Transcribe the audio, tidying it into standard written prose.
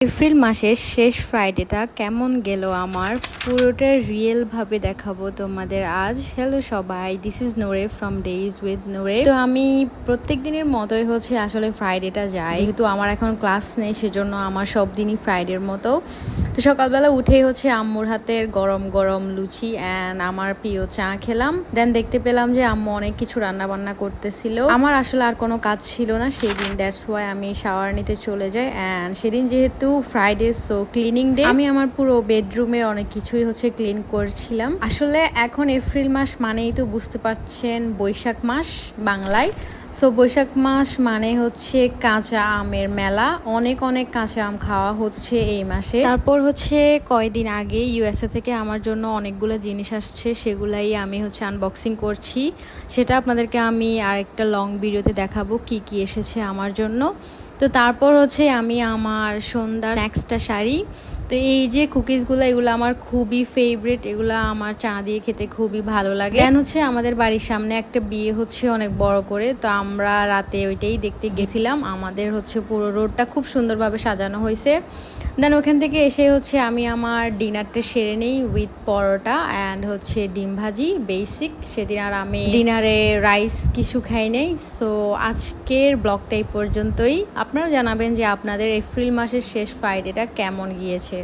April মাসের শেষ ফ্রাইডেটা কেমন গেল আমার পুরোটা রিয়েল ভাবে দেখাবো তোমাদের আজ। হ্যালো সবাই, দিস ইজ নোরে ফ্রম ডেইজ উইথ নোরে। তো আমি প্রত্যেক দিনের মতোই আসলে ফ্রাইডেটা যাই, যেহেতু আমার এখন ক্লাস নেই সেজন্য আমার সব দিনই ফ্রাইডের মতো। তো সকালবেলা উঠেই আম্মুর হাতের গরম গরম লুচি অ্যান্ড আমার প্রিয় চা খেলাম। দেন দেখতে পেলাম যে আম্মু অনেক কিছু রান্না বান্না করতেছিল। আমার আসলে আর কোনো কাজ ছিল না সেদিন, দ্যাটস ওয়াই আমি শাওয়ার নিতে চলে যাই। অ্যান্ড সেদিন যেহেতু ফ্রাইডে, সো ক্লিনিং ডে, আমি আমার পুরো বেডরুমে অনেক কিছুই ক্লিন করছিলাম। আসলে এখন এপ্রিল মাস মানেই তো বুঝতে পারছেন বৈশাখ মাস বাংলায়। সো বৈশাখ মাস মানে কাঁচা আমের মেলা, অনেক অনেক কাঁচা আম খাওয়া হচ্ছে এই মাসে। তারপর কয়দিন আগে ইউএসএ থেকে আমার জন্য অনেকগুলো জিনিস আসছে, সেগুলাই আমি আনবক্সিং করছি। সেটা আপনাদেরকে আমি আরেকটা লং ভিডিওতে দেখাবো কি কি এসেছে আমার জন্য। তো তারপর আমি আমার সন্ধ্যার নেক্সটটা শাড়ি। তো এই যে কুকিজগুলো, এগুলো আমার খুবই ফেভারিট, এগুলো আমার চা দিয়ে খেতে খুবই ভালো লাগে। দেন আমাদের বাড়ির সামনে একটা বিয়ে অনেক বড় করে, তো আমরা রাতে ওইটাই দেখতে গেছিলাম। আমাদের পুরো রোডটা খুব সুন্দরভাবে সাজানো হয়েছে। দেন ওখান থেকে এসে আমি আমার ডিনারটা সেরে নেই উইথ পরোটা অ্যান্ড ডিম ভাজি বেসিক। সেদিন আর আমি ডিনারে রাইস কিছু খাই নেই। সো আজকের ব্লগটা এই পর্যন্তই। আপনারা জানাবেন যে আপনাদের এপ্রিল মাসের শেষ ফ্রাইডেটা কেমন গিয়েছে।